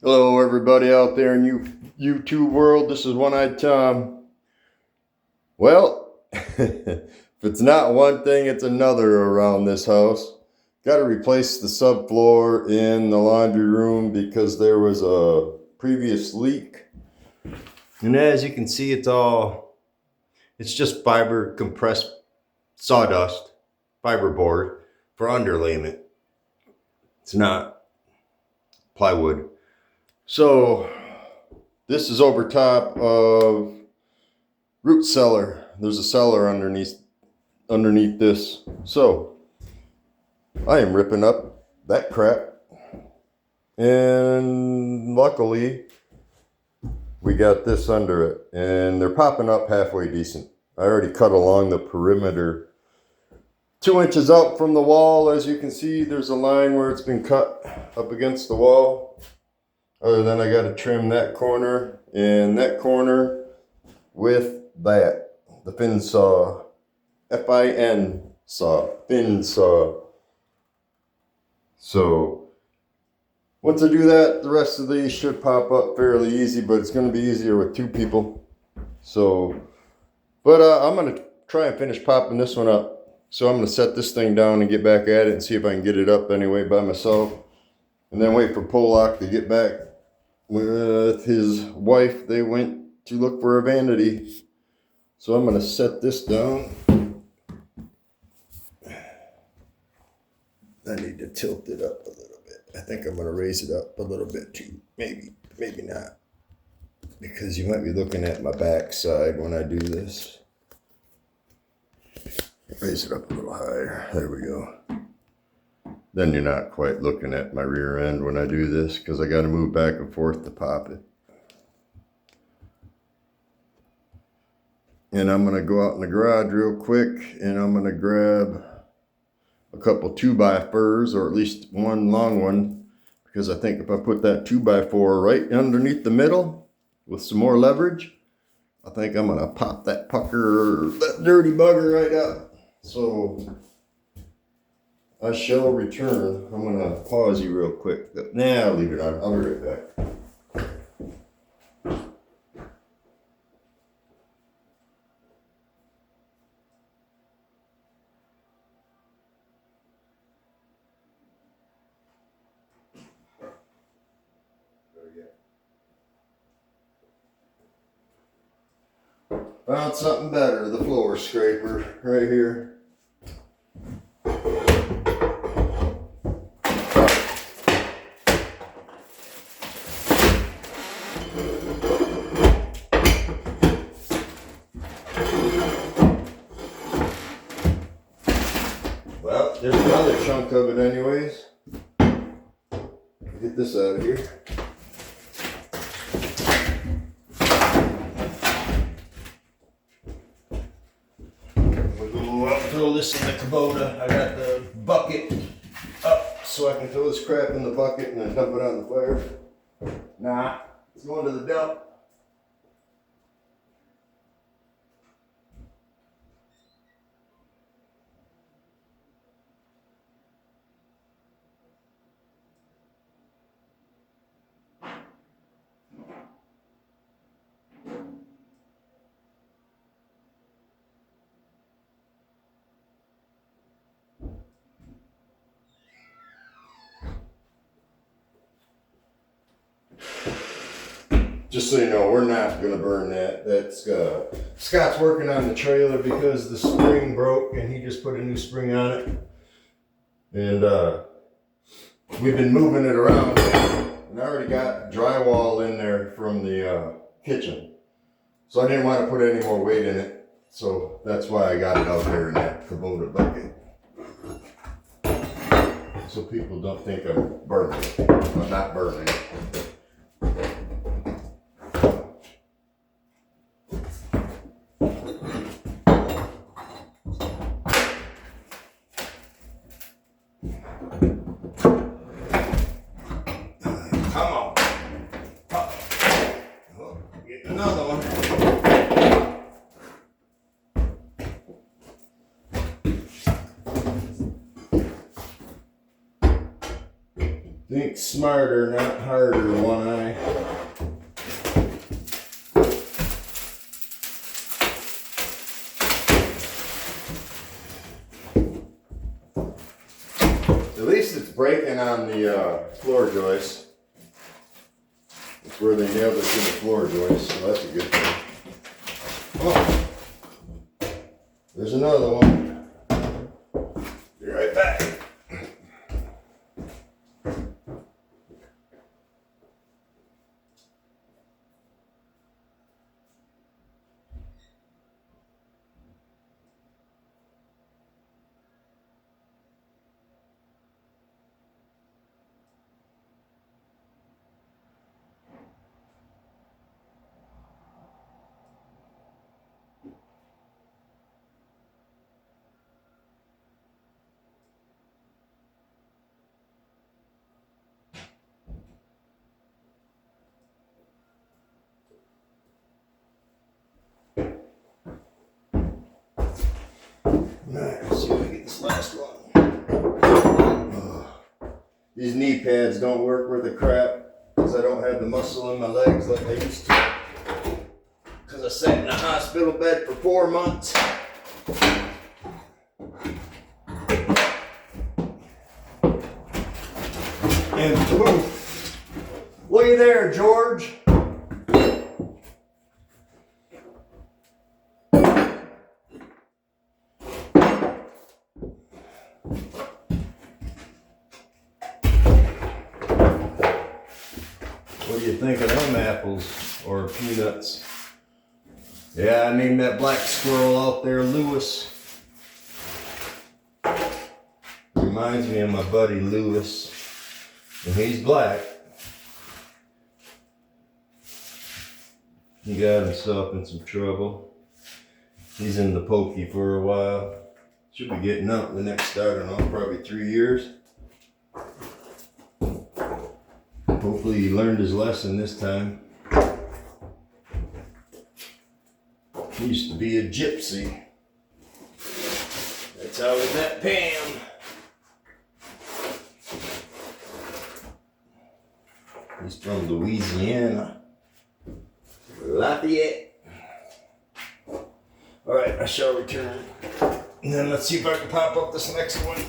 Hello, everybody out there in YouTube world. This is One-Eyed Tom. Well, if it's not one thing, it's another around this house. Got to replace the subfloor in the laundry room because there was a previous leak. And as you can see, it's just fiber compressed sawdust, fiberboard for underlayment. It's not plywood. So this is over top of root cellar. There's a cellar underneath this. So I am ripping up that crap. And luckily we got this under it. And they're popping up halfway decent. I already cut along the perimeter 2 inches out from the wall. As you can see, there's a line where it's been cut up against the wall. Other than I got to trim that corner and that corner with that. The fin saw. Fin saw. Fin saw. So once I do that, the rest of these should pop up fairly easy, but it's going to be easier with 2 people. So, but I'm going to try and finish popping this one up. So I'm going to set this thing down and get back at it and see if I can get it up anyway by myself. And then wait for Pollock to get back with his wife. They went to look for a vanity. So I'm going to set this down. I need to tilt it up a little bit. I think I'm going to raise it up a little bit too. Maybe not. Because you might be looking at my backside when I do this. Raise it up a little higher. There we go. Then you're not quite looking at my rear end when I do this because I got to move back and forth to pop it. And I'm going to go out in the garage real quick and I'm going to grab a couple 2x4s, or at least one long one, because I think if I put that 2x4 right underneath the middle with some more leverage, I think I'm going to pop that pucker, that dirty bugger right up. So I shall return. I'm going to pause you real quick. Nah, I'll leave it on. I'll be right back. Found something better, the floor scraper right here. Well, there's another chunk of it anyways. Get this out of here. Throw this in the Kubota. I got the bucket up so I can throw this crap in the bucket and then dump it on the fire. Nah, it's going to the dump. Just so you know, we're not going to burn that. That's Scott's working on the trailer because the spring broke and he just put a new spring on it. And we've been moving it around. And I already got drywall in there from the kitchen. So I didn't want to put any more weight in it. So that's why I got it out there in that Kubota bucket. So people don't think I'm burning it. I'm not burning it. Come on. Oh, get another one. Think smarter, not harder, one eye. At least it's breaking on the floor joist. It's where they nailed it to the floor joist, so that's a good thing. Oh, there's another one. Be right back. Alright, let's see if I get this last one. These knee pads don't work worth a crap because I don't have the muscle in my legs like I used to. Because I sat in a hospital bed for 4 months. And poof! Looky there, George. What do you think of them apples or peanuts? Yeah, I named that black squirrel out there Lewis. Reminds me of my buddy Lewis. And he's black. He got himself in some trouble. He's in the pokey for a while. Should be getting up the next, I don't know, probably 3 years. Hopefully he learned his lesson this time. He used to be a gypsy. That's how we met Pam. He's from Louisiana. Lafayette. Alright, I shall return. And then let's see if I can pop up this next one.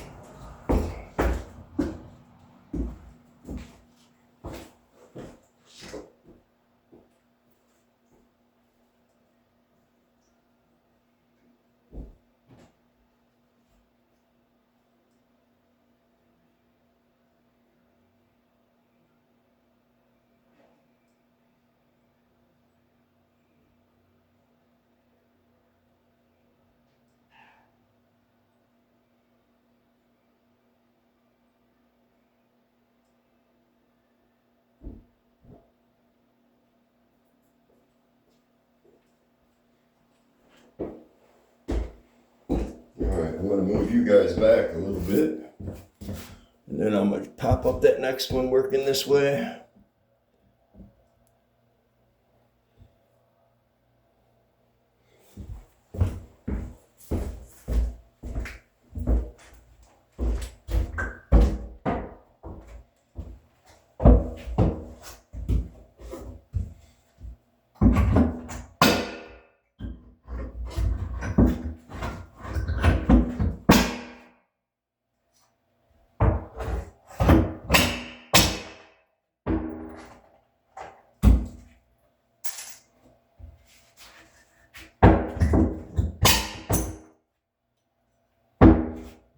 Alright, I'm going to move you guys back a little bit. And then I'm going to pop up that next one working this way.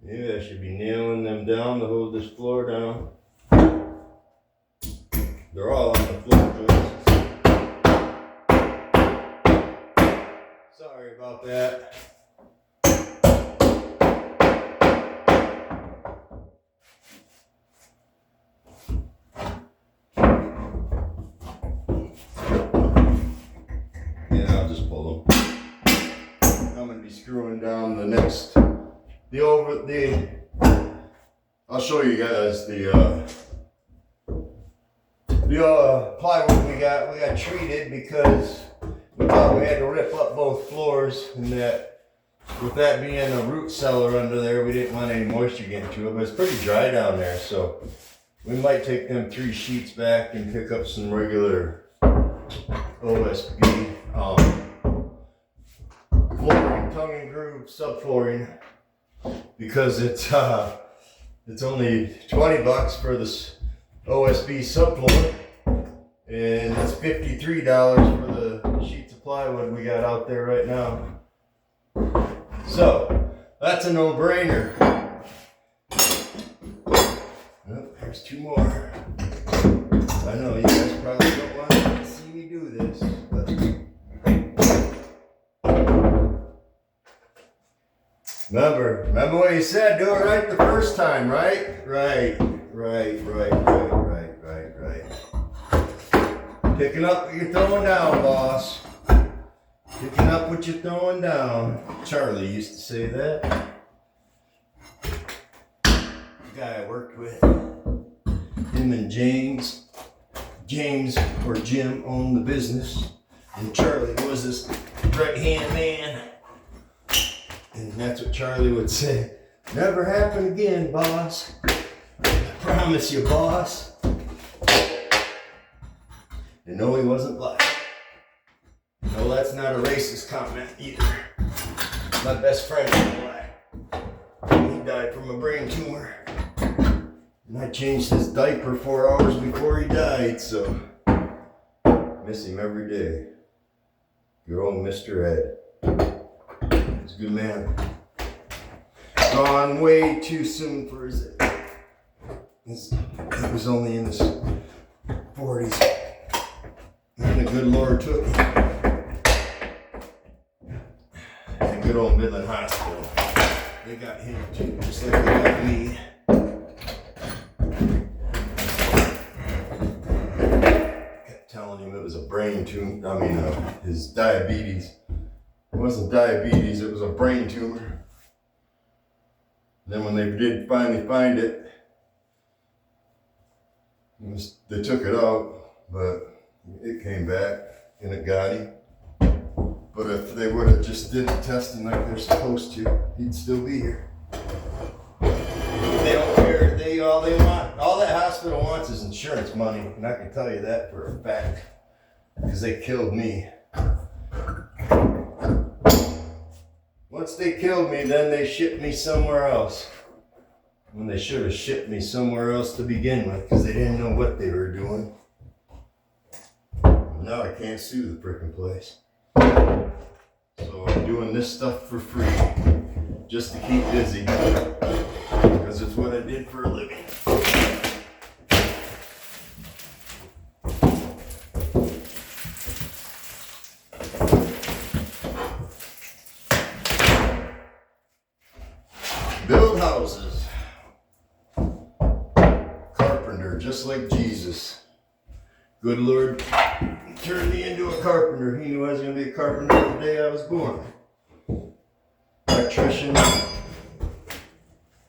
Maybe I should be nailing them down to hold this floor down. They're all on the floor joists. Sorry about that. Yeah, I'll just pull them. I'm going to be screwing down the next. I'll show you guys the plywood we got treated because we thought we had to rip up both floors, and that with that being a root cellar under there, we didn't want any moisture getting to it, but it's pretty dry down there, so We might take them 3 sheets back and pick up some regular OSB flooring, tongue and groove subflooring, because it's only 20 bucks for this OSB subfloor, and it's $53 for the sheets of plywood we got out there right now. So that's a no-brainer. Oh, there's 2 more. I know you guys probably don't want to see me do this, but remember what you said, do it right the first time, right? Right. Picking up what you're throwing down, boss. Picking up what you're throwing down. Charlie used to say that. The guy I worked with, him and James or Jim owned the business, and Charlie was his right-hand man. And that's what Charlie would say. Never happen again, boss. I promise you, boss. You know he wasn't black. No, that's not a racist comment either. My best friend was black. He died from a brain tumor. And I changed his diaper 4 hours before he died, so miss him every day. Good old Mr. Ed. He's a good man. Gone way too soon for his age. He was only in his 40s. And the good Lord took him. And good old Midland Hospital. They got him too, just like they got me. Kept telling him it was a brain tumor. His diabetes. It wasn't diabetes, it was a brain tumor. Then when they did finally find it, they took it out, but it came back and it got him. But if they would have just did the testing like they're supposed to, he'd still be here. They don't care. All that hospital wants is insurance money, and I can tell you that for a fact, because they killed me. Once they killed me, then they shipped me somewhere else. When they should have shipped me somewhere else to begin with, because they didn't know what they were doing. Now I can't sue the frickin' place. So I'm doing this stuff for free, just to keep busy, because it's what I did for a living. Build houses. Carpenter, just like Jesus. Good Lord turned me into a carpenter. He knew I was going to be a carpenter the day I was born. Electrician,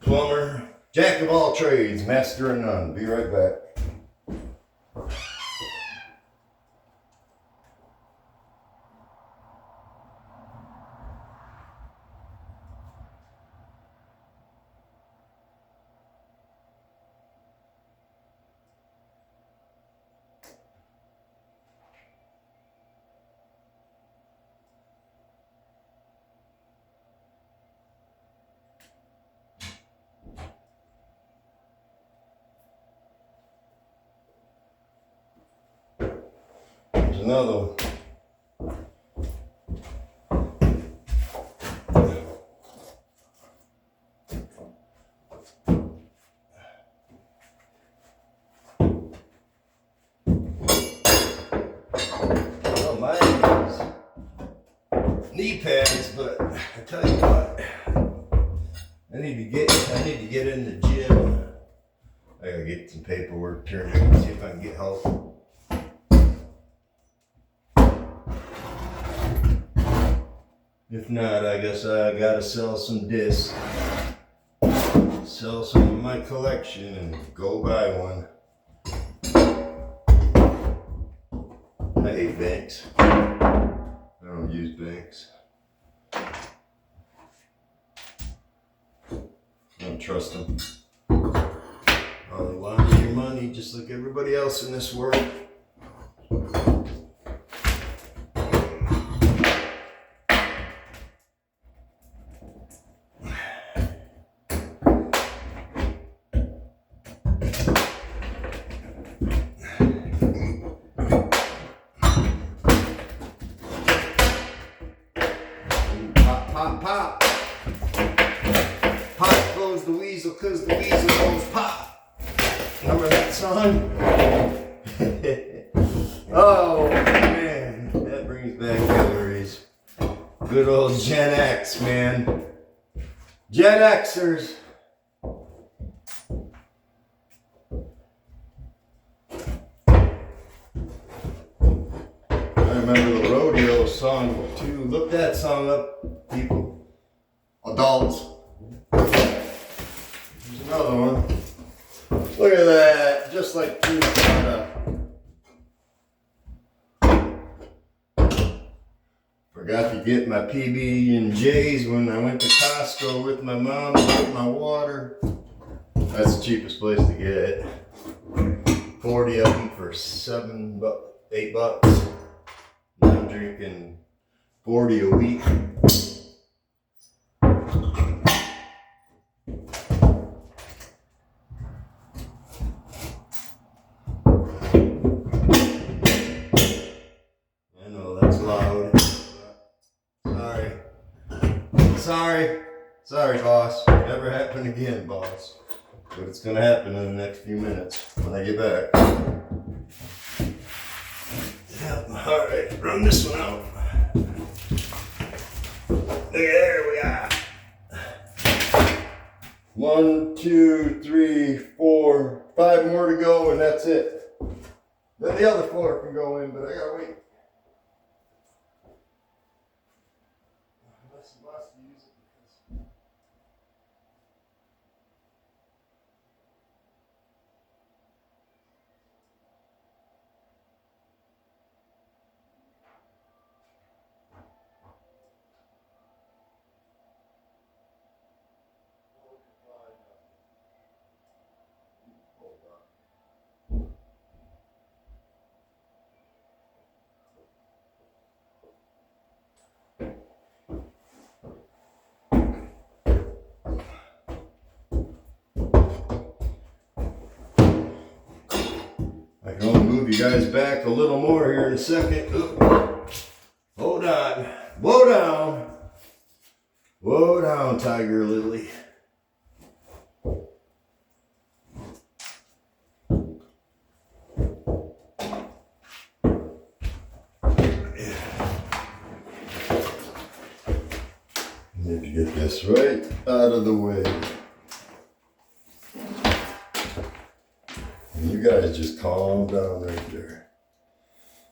plumber, jack of all trades, master of none. Be right back. There's another one. Well, mine is knee pads, but I tell you what, I need to get in the gym. I gotta get some paperwork turned in and see if I can get help. If not, I guess I gotta sell some discs, sell some of my collection and go buy one. I hate banks. I don't use banks. I don't trust them. All they want is your money. money just like everybody else in this world. Pop, pop, pop. Pop goes the weasel, cause the weasel goes pop. Remember that song? Oh man, that brings back memories. Good old Gen X, man. Gen Xers. I remember the rodeo song too. Look that song up, people. Adults. There's another one. Look at that, just like peanut butter. Forgot to get my PB and J's when I went to Costco with my mom to get my water. That's the cheapest place to get it. 40 of them for $8. Now I'm drinking 40 a week. I know that's loud. Sorry, boss. Never happen again, boss. But it's gonna happen in the next few minutes when I get back. Yep. All right, run this one out. There we are. 1, 2, 3, 4, 5 more to go, and that's it. Then the other 4 can go in, but I gotta wait. Unless he wants to use it because. I can only move you guys back a little more here in a second. Oop. Hold on. Whoa down. Whoa down, Tiger Lily. Need to get this right out of the way. And you guys just calm down right there.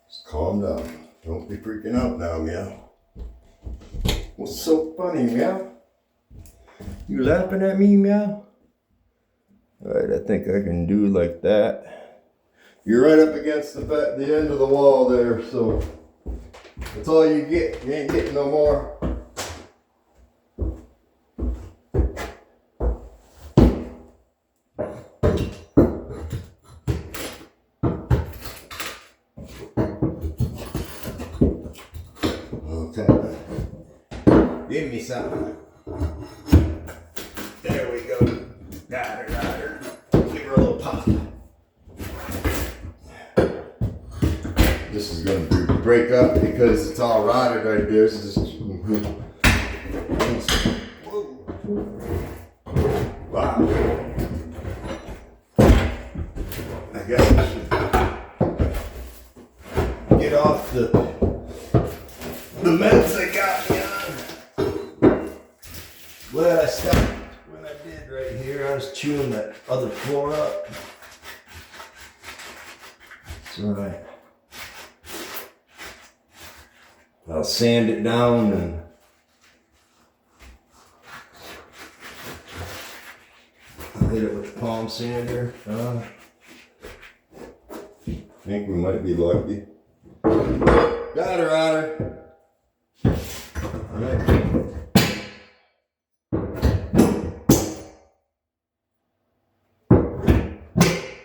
Just calm down. Don't be freaking out now, meow. What's so funny, meow? You laughing at me, meow? Alright, I think I can do like that. You're right up against the end of the wall there, so that's all you get. You ain't getting no more. Okay. Give me something. There we go. Got her. Give her a little pop. This is going to break up because it's all rotted right there. This is whoa. Wow. I guess I should get off the meds they got me on. Glad I stopped when I did right here. I was chewing that other floor up. It's alright. I'll sand it down and I'll hit it with the palm sander. I think we might be lucky. Got her, Otter. Alright.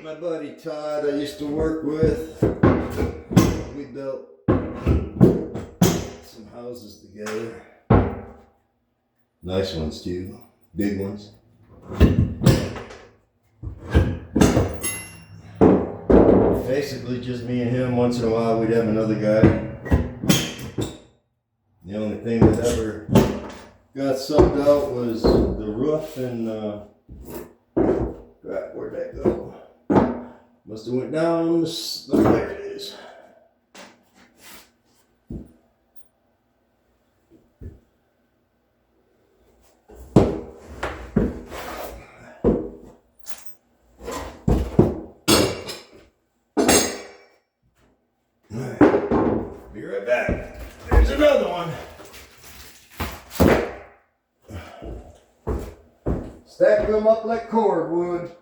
My buddy Todd I used to work with. We built some houses together. Nice ones too, big ones. Basically just me and him. Once in a while we'd have another guy. The only thing that ever got subbed out was the roof and crap, where'd that go? Must have went down, there it is. Alright, be right back. There's another one. Stack them up like cordwood.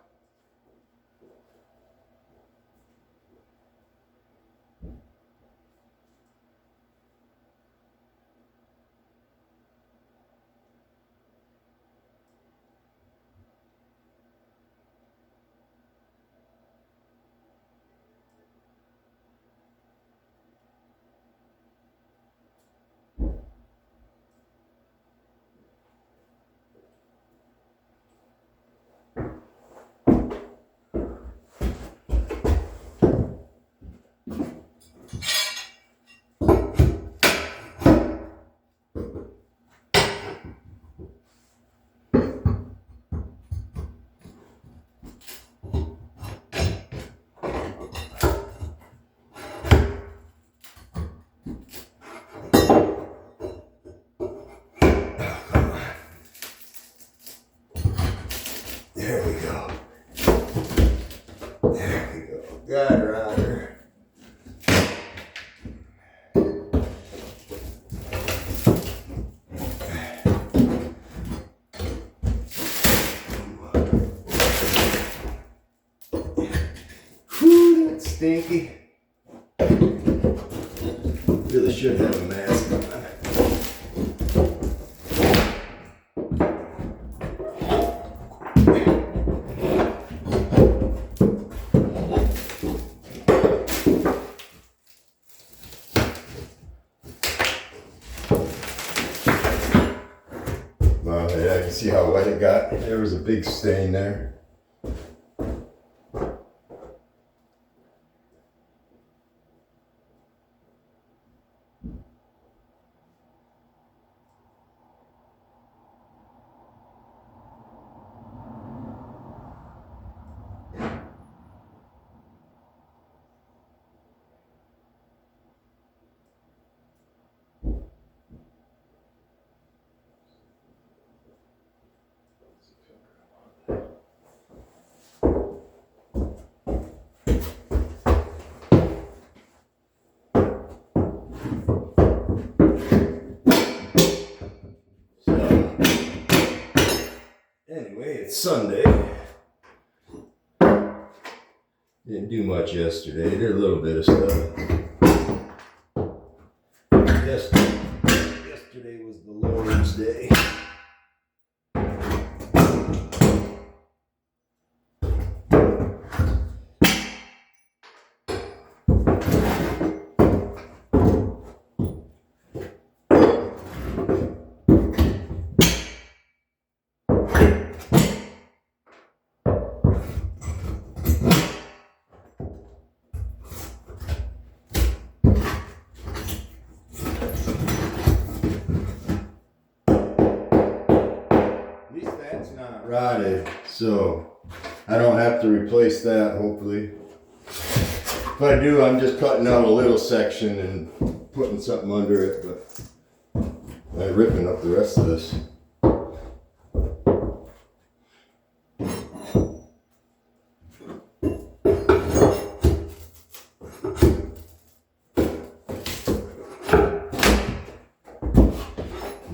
There we go. There we go. Got her out here. Whew, that's stinky. Really should have a mask on. Well, yeah, you can see how wet it got. There was a big stain there. Anyway, it's Sunday. Didn't do much yesterday. Did a little bit of stuff. Yesterday was the Lord's Day. Rotted, so I don't have to replace that, hopefully. If I do, I'm just cutting out a little section and putting something under it, but I'm ripping up the rest of this. I'm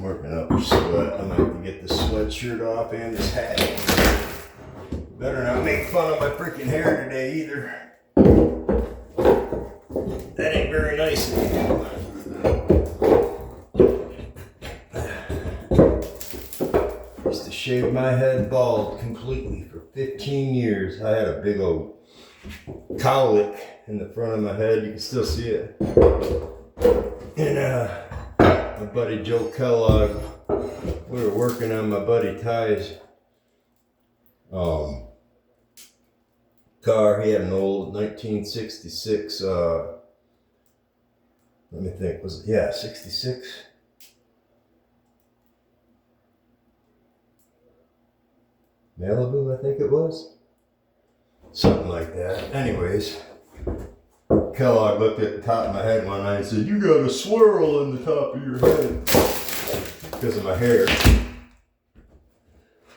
working up a sweat. I might have to get this sweatshirt off and this hat. Better not make fun of my freaking hair today either. That ain't very nice of you. Used to shave my head bald completely for 15 years. I had a big old cowlick in the front of my head. You can still see it. And my buddy Joe Kellogg, we were working on my buddy Ty's car. He had an old 1966, let me think, was it, yeah, 66? Malibu, I think it was. Something like that. Anyways, Kellogg looked at the top of my head one night and said, "You got a swirl in the top of your head," because of my hair.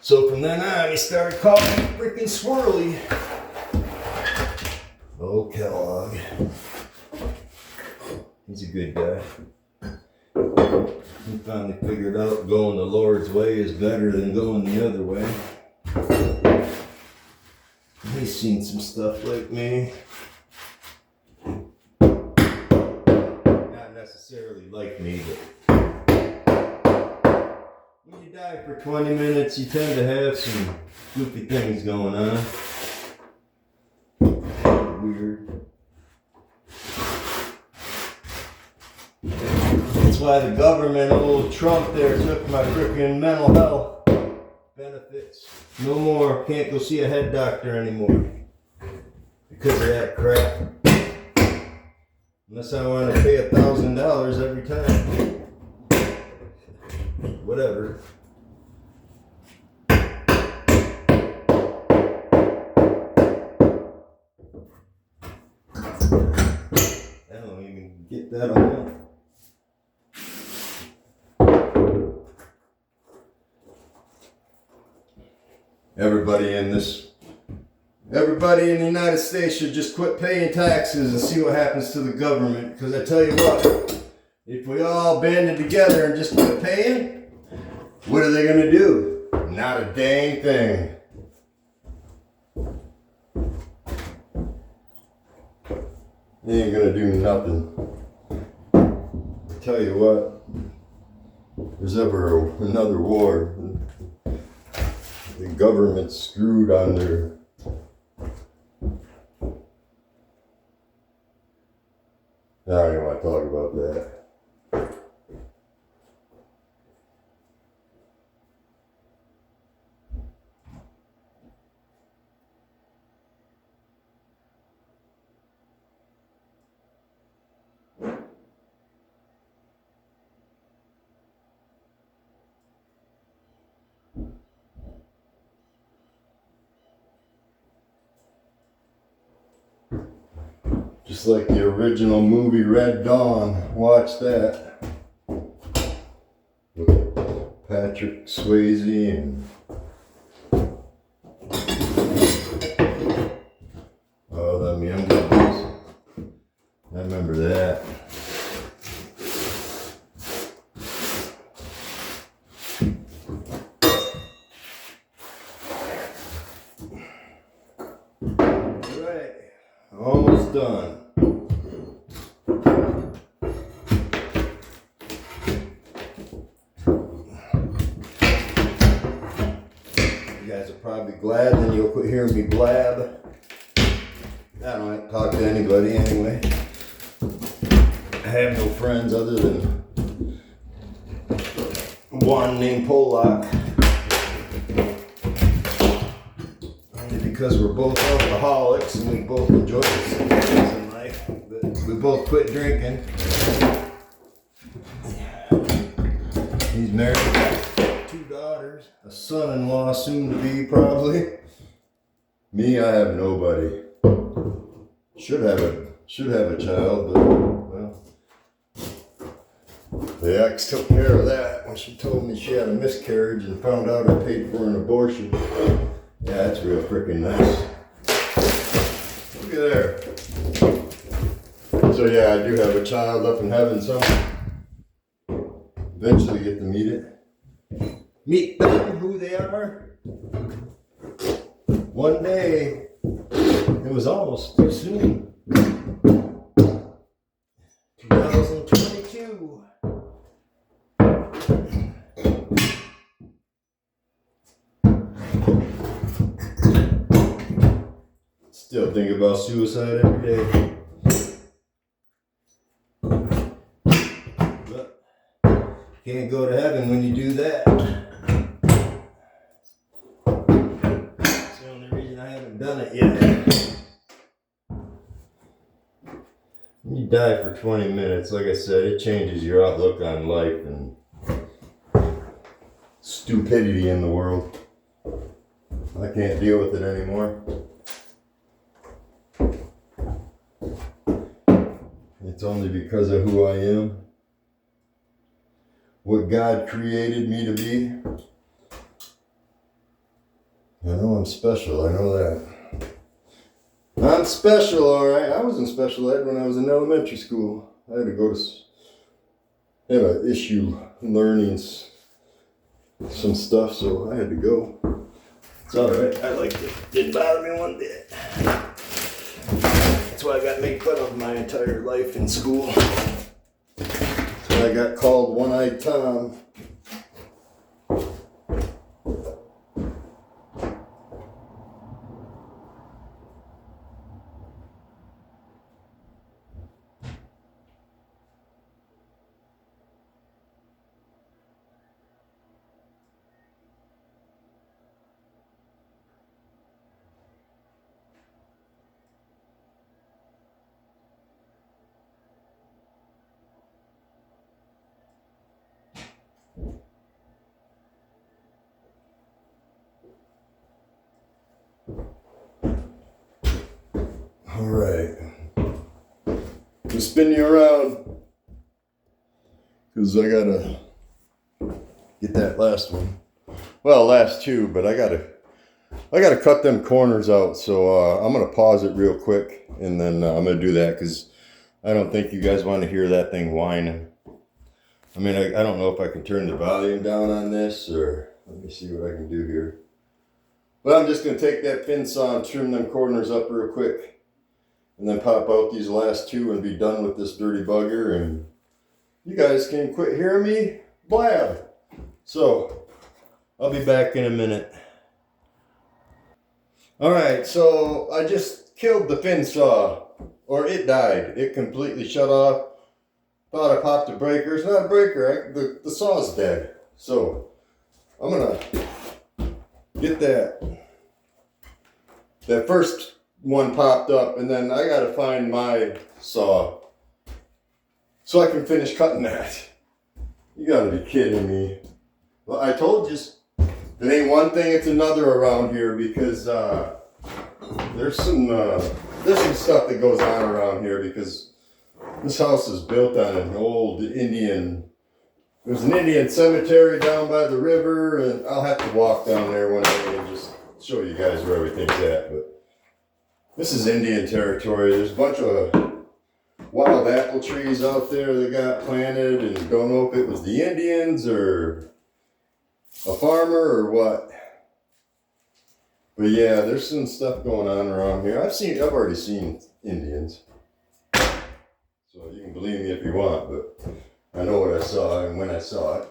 So from then on, he started calling me freaking Swirly. Oh, Kellogg. He's a good guy. He finally figured out going the Lord's way is better than going the other way. He's seen some stuff like me. Not necessarily like me, but when you dive for 20 minutes, you tend to have some goofy things going on. Weird. That's why the government, old Trump there, took my freaking mental health benefits. No more. Can't go see a head doctor anymore because of that crap. Unless I want to pay $1,000 every time. Whatever. I don't even get that on. Everybody in the United States should just quit paying taxes and see what happens to the government. Because I tell you what, if we all banded together and just quit paying, what are they going to do? Not a dang thing. They ain't going to do nothing. I tell you what, if there's ever another war, the government's screwed on their... I don't even want to talk about that. Just like the original movie Red Dawn. Watch that. With Patrick Swayze and oh, them young guys. I remember that. Alright, almost done. Probably glad, then you'll quit hearing me blab. I don't talk to anybody anyway. I have no friends other than one named Polak. Only because we're both alcoholics and we both enjoy the same things in life. But we both quit drinking. He's married. Daughters, a son-in-law soon to be probably. Me, I have nobody. Should have a child, but well, the ex took care of that when she told me she had a miscarriage and found out I paid for an abortion. Yeah, that's real freaking nice. Look at there. So yeah, I do have a child up in heaven somewhere. Eventually get to meet it. Meet them, who they are. One day, it was almost too soon. 2022. Still think about suicide every day. But can't go to heaven when you do that. That's the only reason I haven't done it yet. You die for 20 minutes, like I said, it changes your outlook on life and stupidity in the world. I can't deal with it anymore. It's only because of who I am, what God created me to be. I know I'm special, I know that. I'm special, alright. I was in special ed when I was in elementary school. I had to go to, had an issue learning some stuff, so I had to go. It's alright, I liked it. Didn't bother me one bit. That's why I got made fun of my entire life in school. That's why I got called One-Eyed Tom. Alright. I'll spin you around. Because I gotta get that last one. Well, last two, but I gotta cut them corners out. So I'm gonna pause it real quick and then I'm gonna do that because I don't think you guys want to hear that thing whining. I mean, I don't know if I can turn the volume down on this or let me see what I can do here. But I'm just gonna take that fin saw and trim them corners up real quick. And then pop out these last two and be done with this dirty bugger, and you guys can quit hearing me blab. So I'll be back in a minute. Alright, so I just killed the fin saw, or it died. It completely shut off. Thought I popped a breaker. It's not a breaker, the saw's dead. So I'm gonna get that first one popped up, and then I gotta find my saw so I can finish cutting that. You gotta be kidding me. Well, I told you, it ain't one thing, it's another around here because there's some stuff that goes on around here because this house is built on an old Indian. There's an Indian cemetery down by the river, and I'll have to walk down there one day and just show you guys where everything's at. But this is Indian territory. There's a bunch of wild apple trees out there that got planted, and don't know if it was the Indians or a farmer or what. But yeah, there's some stuff going on around here. I've already seen Indians. So you can believe me if you want, but I know what I saw and when I saw it.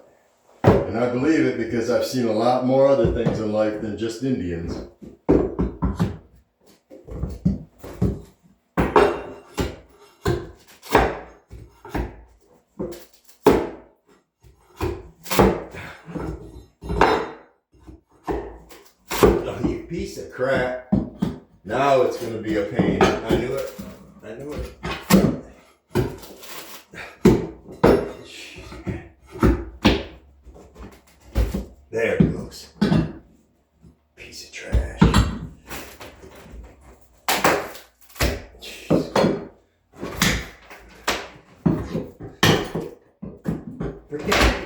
And I believe it because I've seen a lot more other things in life than just Indians. Piece of crap. Now it's going to be a pain. I knew it. I knew it. There it goes. Piece of trash. Forget it.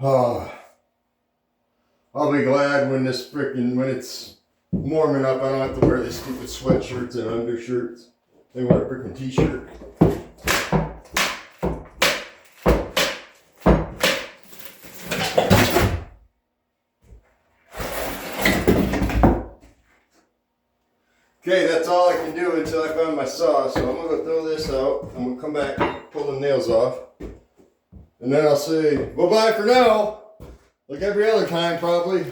Oh, I'll be glad when when it's warming up, I don't have to wear these stupid sweatshirts and undershirts. They wear a freaking t-shirt. Okay, that's all I can do until I find my saw. So I'm gonna throw this out. I'm gonna come back, pull the nails off. And then I'll say, bye-bye for now. Like every other time, probably.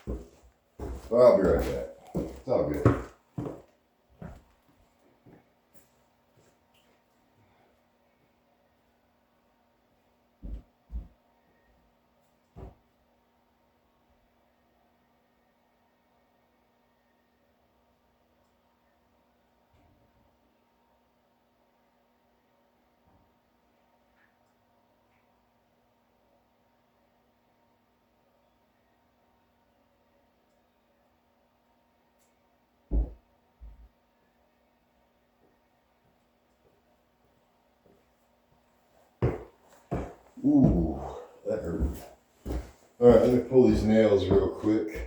But I'll be right back. It's all good. Ooh, that hurt. Alright, let me pull these nails real quick.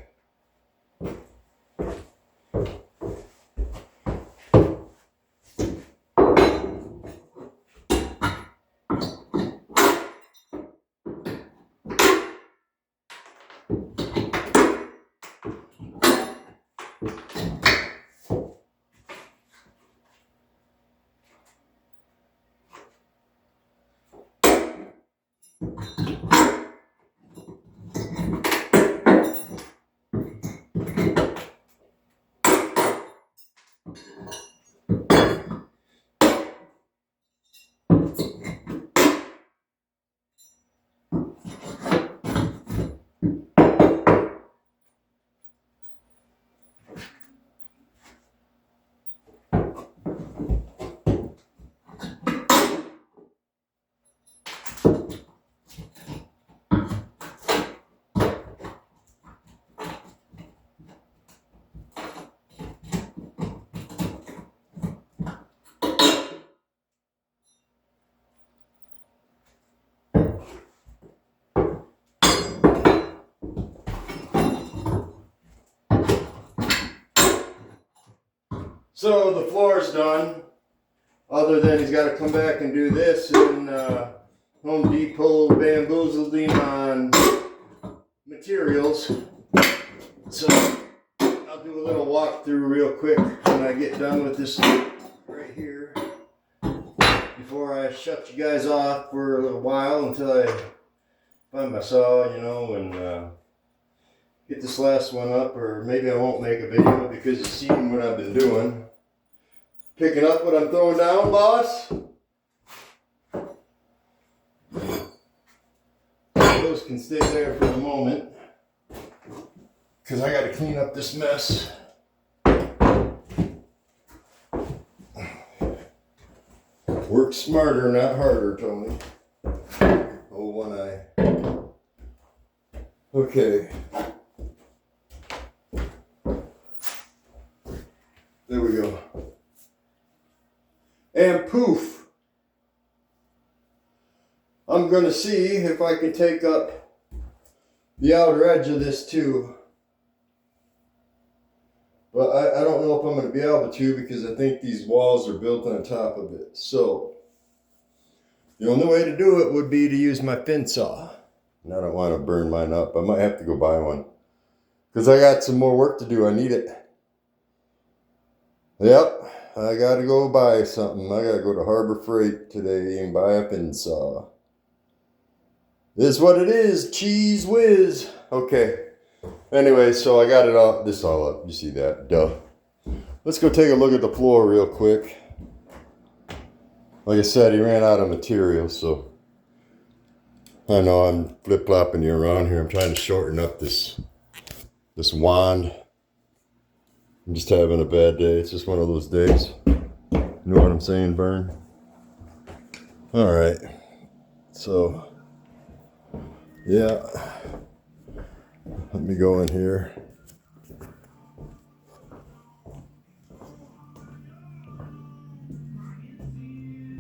So the floor's done, other than he's got to come back and do this, and Home Depot bamboozled him on materials. So I'll do a little walkthrough real quick when I get done with this right here, before I shut you guys off for a little while until I find my saw, you know, and get this last one up, or maybe I won't make a video because you've seen what I've been doing. Picking up what I'm throwing down, boss. Those can stay there for the moment, because I got to clean up this mess. Work smarter, not harder, Tony. Oh, one eye. Okay. There we go. And poof. I'm going to see if I can take up the outer edge of this too. But I don't know if I'm going to be able to, because I think these walls are built on top of it. So the only way to do it would be to use my fin saw. And I don't want to burn mine up. I might have to go buy one, because I got some more work to do. I need it. Yep, I got to go buy something. I got to go to Harbor Freight today and buy a fin saw. This is what it is. Cheese whiz. Okay. Anyway, so I got it all, this all up. You see that? Duh. Let's go take a look at the floor real quick. Like I said, he ran out of material, so I know I'm flip-flopping you around here. I'm trying to shorten up this wand. I'm just having a bad day. It's just one of those days. You know what I'm saying, Vern? All right. So, yeah. Let me go in here.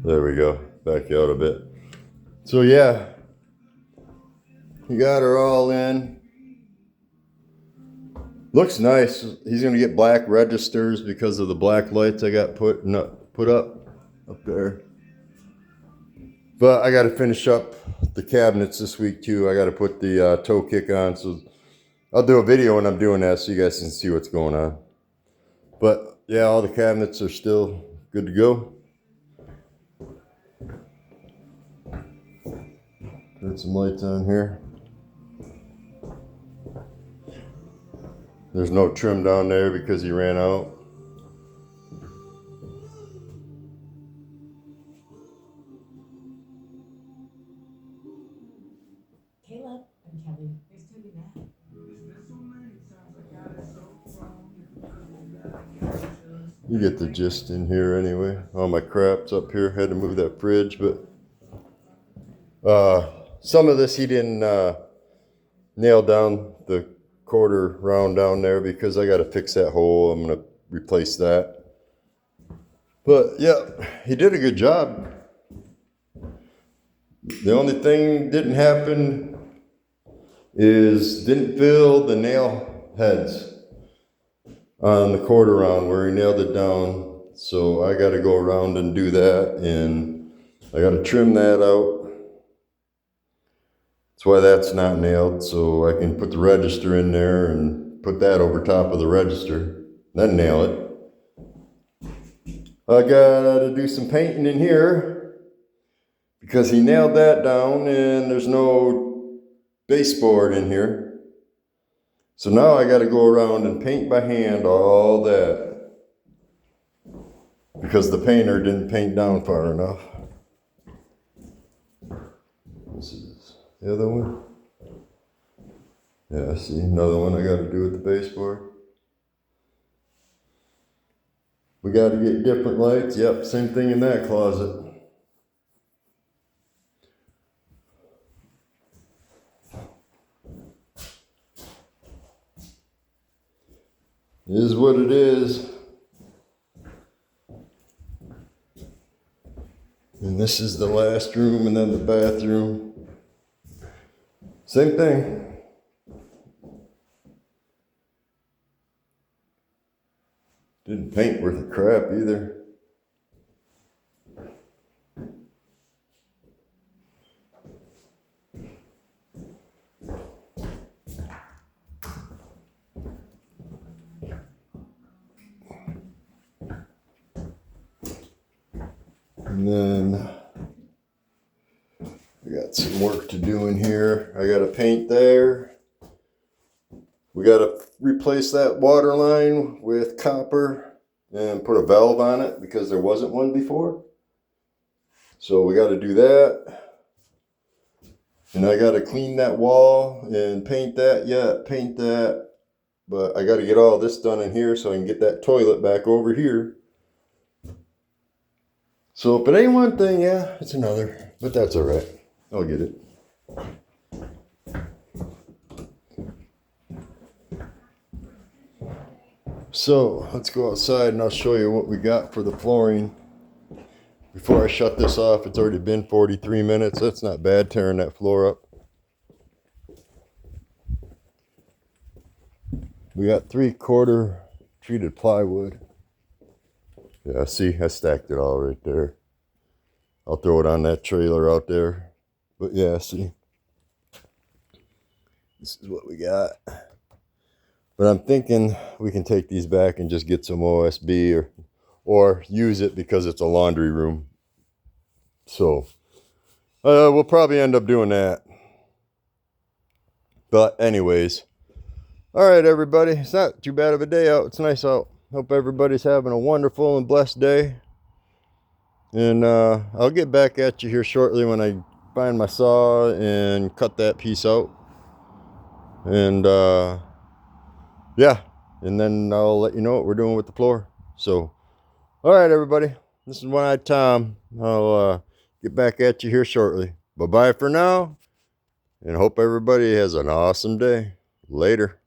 There we go. Back out a bit. So yeah, you got her all in. Looks nice. He's gonna get black registers because of the black lights I got put up there. But I got to finish up the cabinets this week too. I got to put the toe kick on, so I'll do a video when I'm doing that, so you guys can see what's going on. But yeah, all the cabinets are still good to go. Turn some lights on here. There's no trim down there because he ran out. Caleb and Kelly, there's Toby now. You get the gist in here anyway. All my crap's up here. Had to move that fridge, but some of this he didn't nail down the quarter round down there because I got to fix that hole. I'm going to replace that. But yeah, he did a good job. The only thing didn't happen is didn't fill the nail heads on the quarter round where he nailed it down. So I got to go around and do that, and I got to trim that out. That's why that's not nailed, so I can put the register in there and put that over top of the register, then nail it. I got to do some painting in here because he nailed that down and there's no baseboard in here. So now I got to go around and paint by hand all that because the painter didn't paint down far enough. This is the other one. Yeah, see, another one I got to do with the baseboard. We got to get different lights. Yep, same thing in that closet. It is what it is. And this is the last room, and then the bathroom. Same thing. Didn't paint worth a crap either. And then we got some work to do in here. I got to paint there. We got to replace that water line with copper and put a valve on it because there wasn't one before. So we got to do that. And I got to clean that wall and paint that. Yeah, paint that. But I got to get all this done in here so I can get that toilet back over here. So if it ain't one thing, yeah, it's another. But that's all right. I'll get it. So let's go outside and I'll show you what we got for the flooring. Before I shut this off, it's already been 43 minutes. That's not bad tearing that floor up. We got 3/4 treated plywood. Yeah, see, I stacked it all right there. I'll throw it on that trailer out there. But yeah, see. This is what we got. But I'm thinking we can take these back and just get some OSB or use it because it's a laundry room. So we'll probably end up doing that. But anyways, all right, everybody. It's not too bad of a day out. It's nice out. Hope everybody's having a wonderful and blessed day. And I'll get back at you here shortly when I find my saw and cut that piece out. And yeah, and then I'll let you know what we're doing with the floor. So, all right, everybody. This is One-Eyed Tom. I'll get back at you here shortly. Bye-bye for now, and hope everybody has an awesome day. Later.